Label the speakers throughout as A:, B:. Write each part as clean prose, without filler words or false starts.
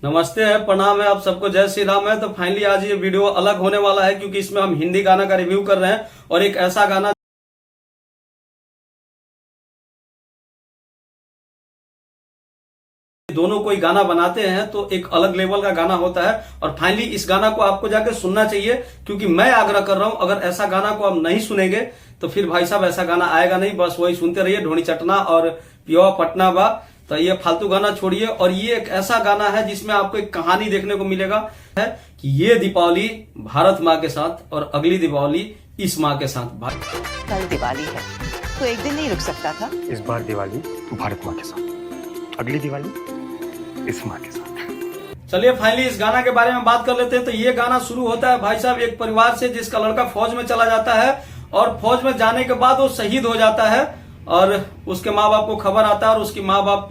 A: नमस्ते है, प्रणाम है आप सबको, जय श्री राम है। तो फाइनली आज ये वीडियो अलग होने वाला है क्योंकि इसमें हम हिंदी गाना का रिव्यू कर रहे हैं और एक ऐसा गाना दोनों कोई गाना बनाते हैं तो एक अलग लेवल का गाना होता है। और फाइनली इस गाना को आपको जाके सुनना चाहिए क्योंकि मैं आग्रह कर रहा हूं, अगर ऐसा गाना को आप नहीं सुनेंगे तो फिर भाई साहब ऐसा गाना आएगा नहीं। बस वही सुनते रहिए, ढोनी चटना और पियो पटना बा। तो ये फालतू गाना छोड़िए और ये एक ऐसा गाना है जिसमें आपको एक कहानी देखने को मिलेगा है कि ये दीपावली भारत माँ के साथ और अगली दीपावली इस माँ के साथ।
B: कल दिवाली है तो एक दिन नहीं रुक सकता था।
C: इस बार दिवाली भारत माँ के साथ, अगली दिवाली इस माँ के साथ।
A: चलिए फाइनली इस गाना के बारे में बात कर लेते हैं। तो ये गाना शुरू होता है भाई साहब एक परिवार से जिसका लड़का फौज में चला जाता है और फौज में जाने के बाद वो शहीद हो जाता है और उसके माँ बाप को खबर आता है और उसकी माँ बाप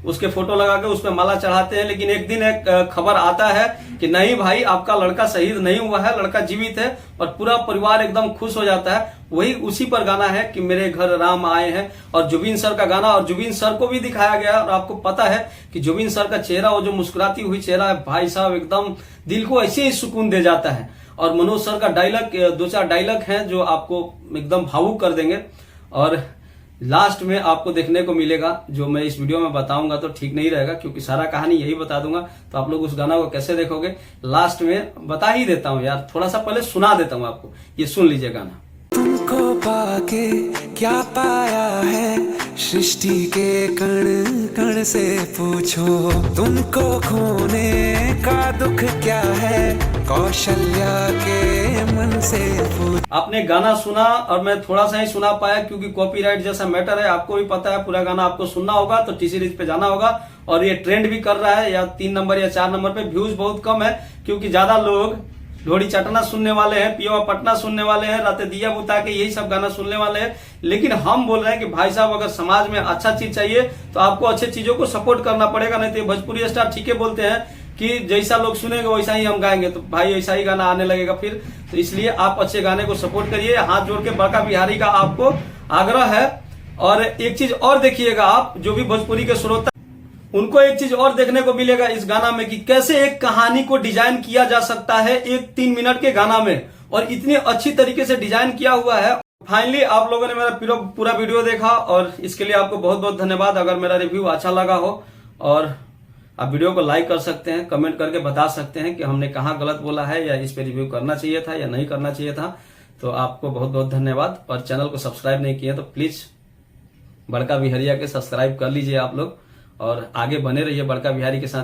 A: उसके फोटो लगा के उसमें माला चढ़ाते हैं। लेकिन एक दिन एक खबर आता है कि नहीं भाई, आपका लड़का शहीद नहीं हुआ है, लड़का जीवित है और पूरा परिवार एकदम खुश हो जाता है। वही उसी पर गाना है कि मेरे घर राम आए हैं और जुबिन सर का गाना। और जुबिन सर को भी दिखाया गया और आपको पता है कि जुबिन सर का चेहरा, वो जो मुस्कुराती हुई चेहरा है भाई साहब, एकदम दिल को ऐसे ही सुकून दे जाता है। और मनोज सर का डायलॉग, दो चार डायलॉग हैं जो आपको एकदम भावुक कर देंगे। और लास्ट में आपको देखने को मिलेगा, जो मैं इस वीडियो में बताऊंगा तो ठीक नहीं रहेगा क्योंकि सारा कहानी यही बता दूंगा, तो आप लोग उस गाना को कैसे देखोगे लास्ट में बता ही देता हूं यार। थोड़ा सा पहले सुना देता हूं आपको, ये सुन लीजिए गाना।
D: तुमको पाके क्या पाया है, सृष्टि के कण कण से पूछो, तुमको खोने का दुख क्या है, कौशल्या के मन से पूछो।
A: आपने गाना सुना और मैं थोड़ा सा ही सुना पाया क्योंकि कॉपीराइट जैसा मैटर है, आपको भी पता है। पूरा गाना आपको सुनना होगा तो टी सीरीज पे जाना होगा। और ये ट्रेंड भी कर रहा है, या 3 नंबर या 4 नंबर पे। व्यूज बहुत कम है क्योंकि ज्यादा लोग ढोड़ी चटना सुनने वाले हैं, पियो पटना सुनने वाले हैं, राते दिया बुता के यही सब गाना सुनने वाले हैं। लेकिन हम बोल रहे हैं कि भाई साहब अगर समाज में अच्छा चीज चाहिए तो आपको अच्छी चीजों को सपोर्ट करना पड़ेगा। नहीं तो भोजपुरी स्टार ठीक है बोलते हैं कि जैसा लोग सुनेंगे वैसा ही हम गाएंगे, तो भाई ऐसा ही गाना आने लगेगा फिर। तो इसलिए आप अच्छे गाने को सपोर्ट करिए। हाथ जोड़ के बड़का बिहारी का आपको आग्रह है। और एक चीज और देखिएगा, आप जो भी भोजपुरी के श्रोता उनको एक चीज और देखने को मिलेगा इस गाना में कि कैसे एक कहानी को डिजाइन किया जा सकता है एक 3 मिनट के गाना में, और इतनी अच्छी तरीके से डिजाइन किया हुआ है। फाइनली आप लोगों ने मेरा पूरा वीडियो देखा और इसके लिए आपको बहुत बहुत धन्यवाद। अगर मेरा रिव्यू अच्छा लगा हो और आप वीडियो को लाइक कर सकते हैं, कमेंट करके बता सकते हैं कि हमने कहाँ गलत बोला है या इस पे रिव्यू करना चाहिए था या नहीं करना चाहिए था। तो आपको बहुत बहुत धन्यवाद। और चैनल को सब्सक्राइब नहीं किया तो प्लीज बड़का बिहारिया के सब्सक्राइब कर लीजिए आप लोग और आगे बने रहिए बड़का बिहारी के साथ।